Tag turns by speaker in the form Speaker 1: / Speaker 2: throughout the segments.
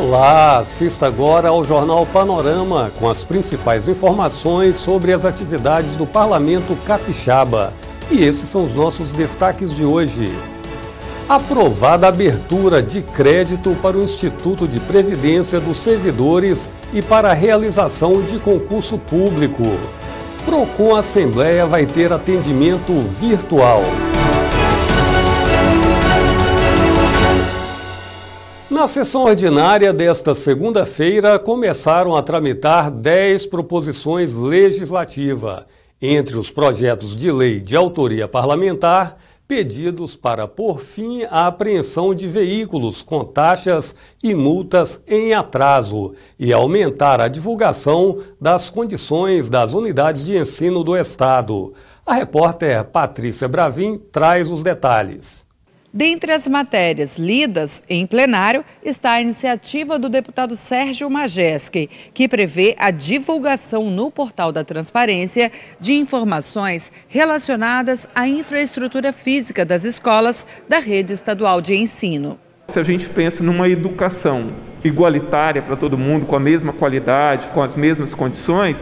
Speaker 1: Olá, assista agora ao Jornal Panorama com as principais informações sobre as atividades do Parlamento Capixaba. E esses são os nossos destaques de hoje. Aprovada a abertura de crédito para o Instituto de Previdência dos Servidores e para a realização de concurso público. Procon Assembleia vai ter atendimento virtual. Na sessão ordinária desta segunda-feira, começaram a tramitar 10 proposições legislativas, entre os projetos de lei de autoria parlamentar, pedidos para pôr fim à apreensão de veículos com taxas e multas em atraso e aumentar a divulgação das condições das unidades de ensino do Estado. A repórter Patrícia Bravin traz os detalhes.
Speaker 2: Dentre as matérias lidas em plenário está a iniciativa do deputado Sérgio Majeski, que prevê a divulgação no portal da transparência de informações relacionadas à infraestrutura física das escolas da rede estadual de ensino.
Speaker 3: Se a gente pensa numa educação igualitária para todo mundo, com a mesma qualidade, com as mesmas condições,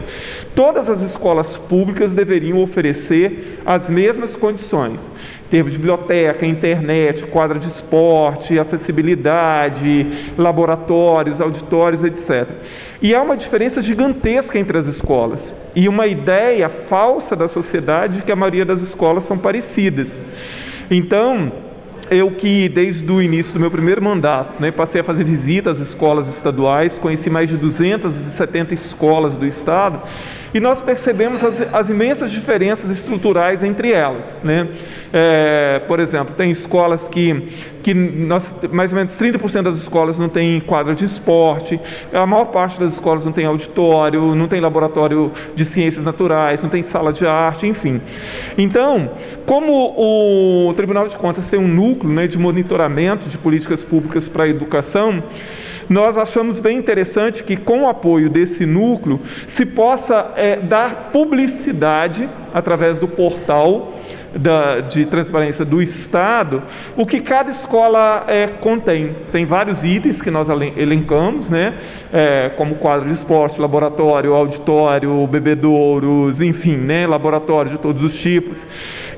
Speaker 3: todas as escolas públicas deveriam oferecer as mesmas condições, em termos de biblioteca, internet, quadra de esporte, acessibilidade, laboratórios, auditórios, etc. E há uma diferença gigantesca entre as escolas e uma ideia falsa da sociedade de que a maioria das escolas são parecidas. Então, eu que desde o início do meu primeiro mandato, passei a fazer visitas às escolas estaduais, conheci mais de 270 escolas do estado e nós percebemos as imensas diferenças estruturais entre elas. Por exemplo, tem escolas que mais ou menos 30% das escolas não tem quadra de esporte, a maior parte das escolas não tem auditório, não tem laboratório de ciências naturais, não tem sala de arte, enfim. Então, como o Tribunal de Contas tem um núcleo de monitoramento de políticas públicas para a educação, nós achamos bem interessante que, com o apoio desse núcleo, se possa dar publicidade através do portal de transparência do Estado, o que cada escola contém. Tem vários itens que nós elencamos, como quadro de esporte, laboratório, auditório, bebedouros, enfim, laboratório de todos os tipos.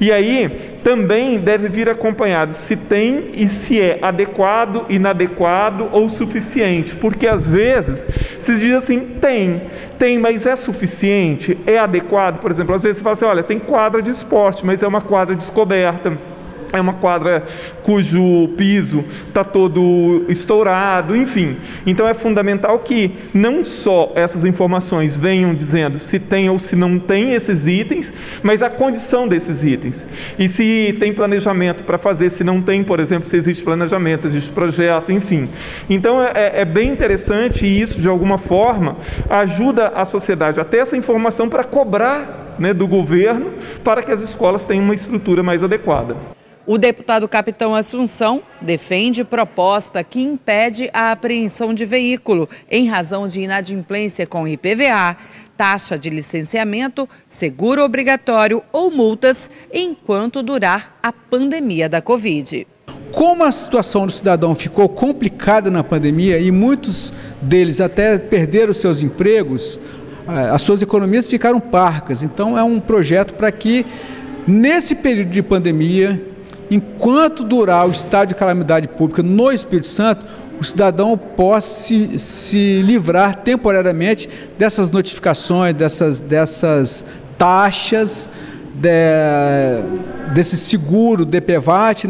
Speaker 3: E aí também deve vir acompanhado se tem e se é adequado, inadequado ou suficiente, porque às vezes se diz assim, tem, mas é suficiente? É adequado? Por exemplo, às vezes você fala assim, olha, tem quadra de esporte, mas é uma quadra descoberta, é uma quadra cujo piso está todo estourado, enfim. Então é fundamental que não só essas informações venham dizendo se tem ou se não tem esses itens, mas a condição desses itens. E se tem planejamento para fazer, se não tem, por exemplo, se existe planejamento, se existe projeto, enfim. Então é bem interessante e isso, de alguma forma, ajuda a sociedade a ter essa informação para cobrar do governo para que as escolas tenham uma estrutura mais adequada.
Speaker 2: O deputado Capitão Assunção defende proposta que impede a apreensão de veículo em razão de inadimplência com IPVA, taxa de licenciamento, seguro obrigatório ou multas enquanto durar a pandemia da Covid.
Speaker 4: Como a situação do cidadão ficou complicada na pandemia e muitos deles até perderam seus empregos, as suas economias ficaram parcas. Então é um projeto para que nesse período de pandemia, enquanto durar o estado de calamidade pública no Espírito Santo, o cidadão possa se livrar temporariamente dessas notificações, dessas taxas, desse seguro, DPVAT,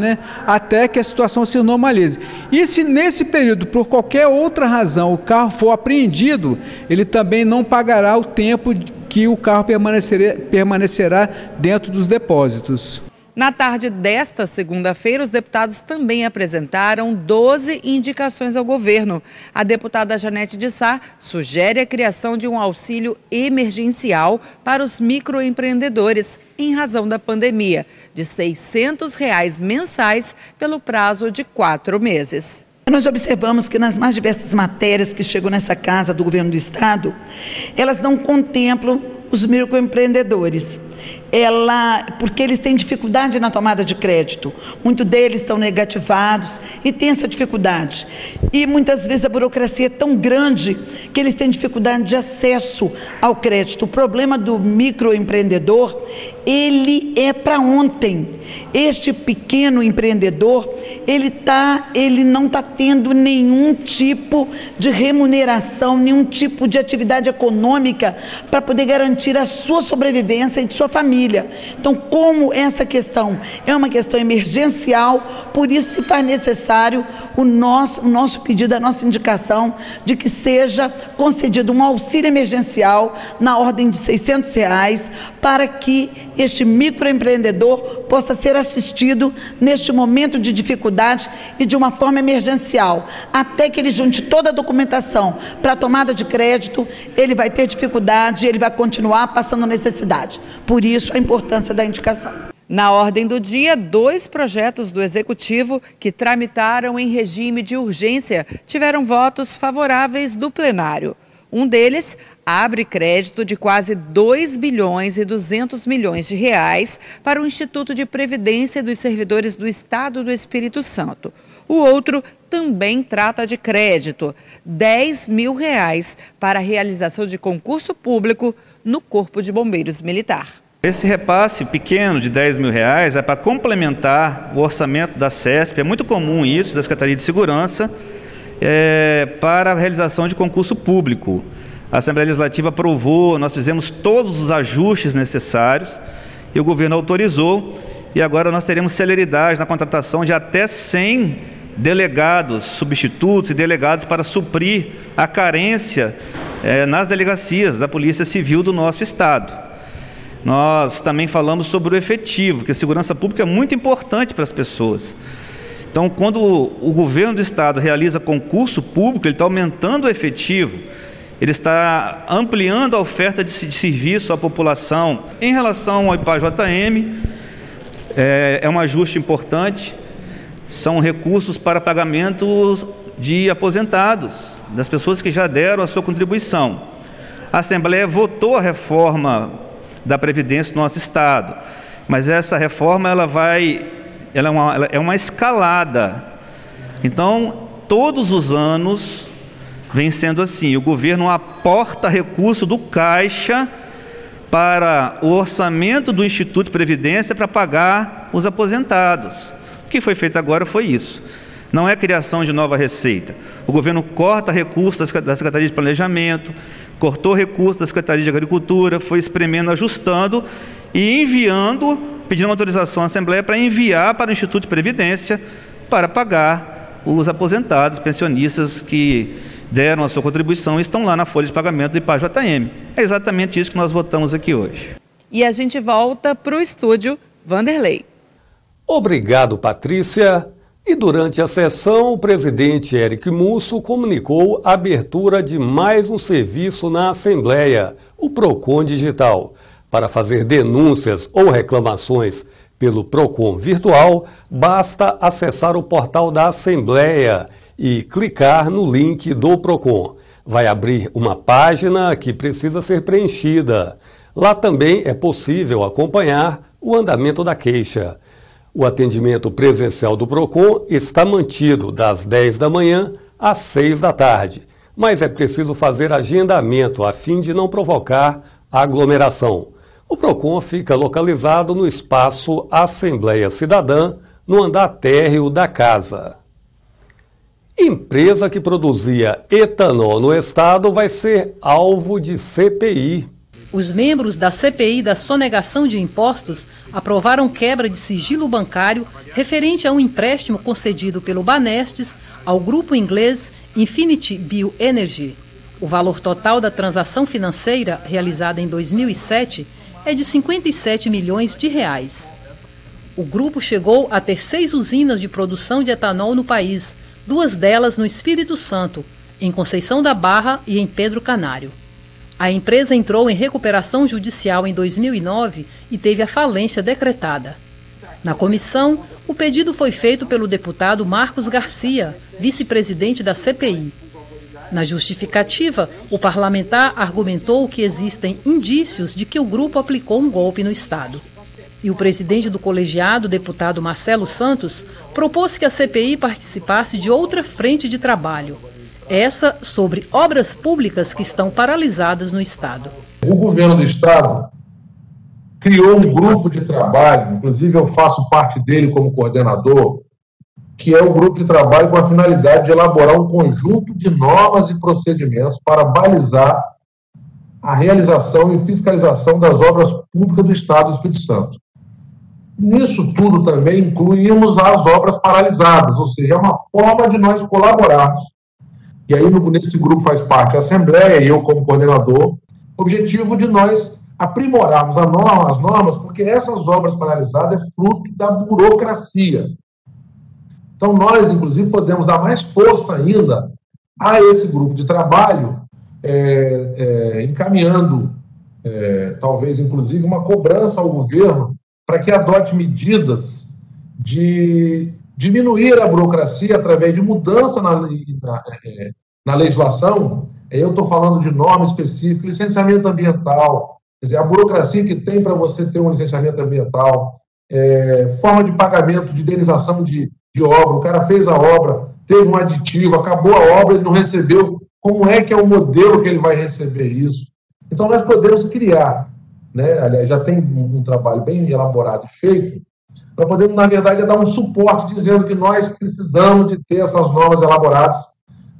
Speaker 4: até que a situação se normalize. E se nesse período, por qualquer outra razão, o carro for apreendido, ele também não pagará o tempo que o carro permanecerá dentro dos depósitos.
Speaker 2: Na tarde desta segunda-feira, os deputados também apresentaram 12 indicações ao governo. A deputada Janete de Sá sugere a criação de um auxílio emergencial para os microempreendedores em razão da pandemia, de R$ 600 mensais pelo prazo de 4 meses.
Speaker 5: Nós observamos que nas mais diversas matérias que chegam nessa casa do governo do Estado, elas não contemplam os microempreendedores. porque eles têm dificuldade na tomada de crédito. Muitos deles estão negativados e têm essa dificuldade. E muitas vezes a burocracia é tão grande que eles têm dificuldade de acesso ao crédito. O problema do microempreendedor, ele é para ontem. Este pequeno empreendedor, ele não está tendo nenhum tipo de remuneração, nenhum tipo de atividade econômica para poder garantir a sua sobrevivência e de sua família. Então, como essa questão é uma questão emergencial, por isso se faz necessário o nosso pedido, a nossa indicação de que seja concedido um auxílio emergencial na ordem de R$600 para que este microempreendedor possa ser assistido neste momento de dificuldade e de uma forma emergencial. Até que ele junte toda a documentação para a tomada de crédito, ele vai ter dificuldade e ele vai continuar passando necessidade. Por isso, a importância da indicação.
Speaker 2: Na ordem do dia, 2 projetos do Executivo que tramitaram em regime de urgência tiveram votos favoráveis do plenário. Um deles abre crédito de quase 2 bilhões e 200 milhões de reais para o Instituto de Previdência dos Servidores do Estado do Espírito Santo. O outro também trata de crédito, R$10 mil para a realização de concurso público no Corpo de Bombeiros Militar.
Speaker 6: Esse repasse pequeno de R$10 mil é para complementar o orçamento da CESP, é muito comum isso, da Secretaria de Segurança, para a realização de concurso público. A Assembleia Legislativa aprovou, nós fizemos todos os ajustes necessários e o governo autorizou, e agora nós teremos celeridade na contratação de até 100 delegados, substitutos e delegados para suprir a carência nas delegacias da Polícia Civil do nosso Estado. Nós também falamos sobre o efetivo, que a segurança pública é muito importante para as pessoas. Então, quando o governo do Estado realiza concurso público, ele está aumentando o efetivo, ele está ampliando a oferta de serviço à população. Em relação ao IPAJM, é um ajuste importante, são recursos para pagamento de aposentados, das pessoas que já deram a sua contribuição. A Assembleia votou a reforma da Previdência do nosso Estado, mas essa reforma ela é uma escalada. Então, todos os anos vem sendo assim, o governo aporta recurso do Caixa para o orçamento do Instituto de Previdência para pagar os aposentados. O que foi feito agora foi isso. Não é criação de nova receita. O governo corta recursos da Secretaria de Planejamento, cortou recursos da Secretaria de Agricultura, foi espremendo, ajustando e enviando, pedindo autorização à Assembleia para enviar para o Instituto de Previdência para pagar os aposentados, pensionistas que deram a sua contribuição e estão lá na folha de pagamento do IPAJM. É exatamente isso que nós votamos aqui hoje.
Speaker 2: E a gente volta para o estúdio Vanderlei.
Speaker 1: Obrigado, Patrícia. E durante a sessão, o presidente Eric Musso comunicou a abertura de mais um serviço na Assembleia, o PROCON Digital. Para fazer denúncias ou reclamações pelo PROCON virtual, basta acessar o portal da Assembleia e clicar no link do PROCON. Vai abrir uma página que precisa ser preenchida. Lá também é possível acompanhar o andamento da queixa. O atendimento presencial do PROCON está mantido das 10 da manhã às 6 da tarde, mas é preciso fazer agendamento a fim de não provocar aglomeração. O PROCON fica localizado no espaço Assembleia Cidadã, no andar térreo da casa. Empresa que produzia etanol no estado vai ser alvo de CPI.
Speaker 7: Os membros da CPI da sonegação de impostos aprovaram quebra de sigilo bancário referente a um empréstimo concedido pelo Banestes ao grupo inglês Infinity Bioenergy. O valor total da transação financeira realizada em 2007 é de 57 milhões de reais. O grupo chegou a ter 6 usinas de produção de etanol no país, 2 delas no Espírito Santo, em Conceição da Barra e em Pedro Canário. A empresa entrou em recuperação judicial em 2009 e teve a falência decretada. Na comissão, o pedido foi feito pelo deputado Marcos Garcia, vice-presidente da CPI. Na justificativa, o parlamentar argumentou que existem indícios de que o grupo aplicou um golpe no Estado. E o presidente do colegiado, deputado Marcelo Santos, propôs que a CPI participasse de outra frente de trabalho. Essa sobre obras públicas que estão paralisadas no Estado.
Speaker 8: O governo do Estado criou um grupo de trabalho, inclusive eu faço parte dele como coordenador, que é o grupo de trabalho com a finalidade de elaborar um conjunto de normas e procedimentos para balizar a realização e fiscalização das obras públicas do Estado do Espírito Santo. Nisso tudo também incluímos as obras paralisadas, ou seja, é uma forma de nós colaborarmos. E aí nesse grupo faz parte a Assembleia e eu como coordenador, o objetivo de nós aprimorarmos as normas, porque essas obras paralisadas é fruto da burocracia. Então, nós, inclusive, podemos dar mais força ainda a esse grupo de trabalho, encaminhando, talvez, inclusive, uma cobrança ao governo para que adote medidas de diminuir a burocracia através de mudança na legislação. Eu estou falando de norma específica, licenciamento ambiental, quer dizer, a burocracia que tem para você ter um licenciamento ambiental, forma de pagamento, de indenização de obra, o cara fez a obra, teve um aditivo, acabou a obra, ele não recebeu, como é que é o modelo que ele vai receber isso? Então, nós podemos criar, né? Aliás, já tem um trabalho bem elaborado e feito, nós podemos, na verdade, dar um suporte dizendo que nós precisamos de ter essas normas elaboradas,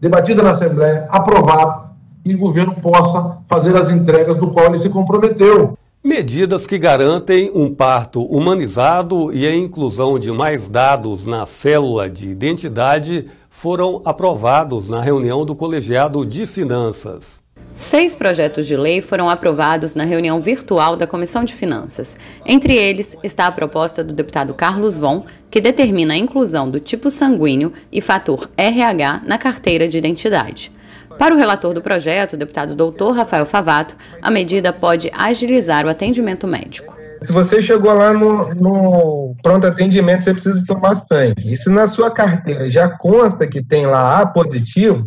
Speaker 8: debatidas na Assembleia, aprovadas, e o governo possa fazer as entregas do qual ele se comprometeu.
Speaker 1: Medidas que garantem um parto humanizado e a inclusão de mais dados na célula de identidade foram aprovados na reunião do Colegiado de Finanças.
Speaker 9: 6 projetos de lei foram aprovados na reunião virtual da Comissão de Finanças. Entre eles está a proposta do deputado Carlos Von, que determina a inclusão do tipo sanguíneo e fator RH na carteira de identidade. Para o relator do projeto, o deputado Dr. Rafael Favato, a medida pode agilizar o atendimento médico.
Speaker 10: Se você chegou lá no pronto atendimento, você precisa tomar sangue. E se na sua carteira já consta que tem lá A positivo,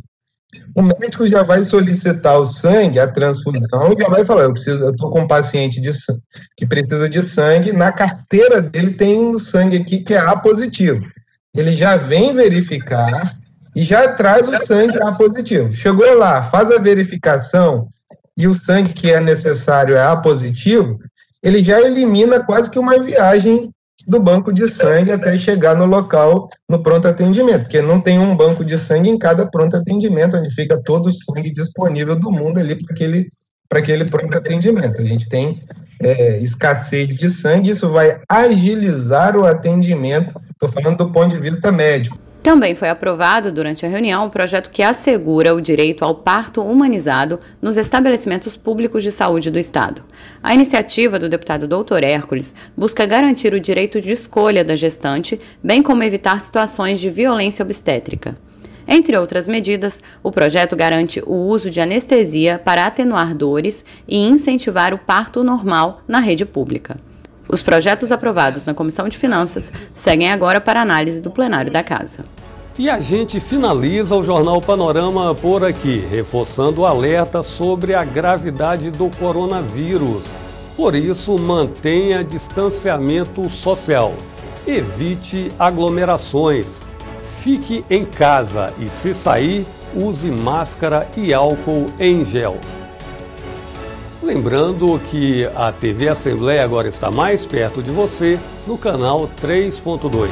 Speaker 10: o médico já vai solicitar o sangue, a transfusão, e já vai falar, eu estou com um paciente que precisa de sangue, na carteira dele tem um sangue aqui que é A positivo. Ele já vem verificar e já traz o sangue A positivo. Chegou lá, faz a verificação e o sangue que é necessário é A positivo, ele já elimina quase que uma viagem do banco de sangue até chegar no local, no pronto atendimento, porque não tem um banco de sangue em cada pronto atendimento, onde fica todo o sangue disponível do mundo ali para aquele pronto atendimento. A gente tem escassez de sangue, isso vai agilizar o atendimento, estou falando do ponto de vista médico.
Speaker 9: Também foi aprovado durante a reunião um projeto que assegura o direito ao parto humanizado nos estabelecimentos públicos de saúde do Estado. A iniciativa do deputado Dr. Hércules busca garantir o direito de escolha da gestante, bem como evitar situações de violência obstétrica. Entre outras medidas, o projeto garante o uso de anestesia para atenuar dores e incentivar o parto normal na rede pública. Os projetos aprovados na Comissão de Finanças seguem agora para análise do plenário da Casa.
Speaker 1: E a gente finaliza o Jornal Panorama por aqui, reforçando o alerta sobre a gravidade do coronavírus. Por isso, mantenha distanciamento social. Evite aglomerações. Fique em casa e, se sair, use máscara e álcool em gel. Lembrando que a TV Assembleia agora está mais perto de você no canal 3.2.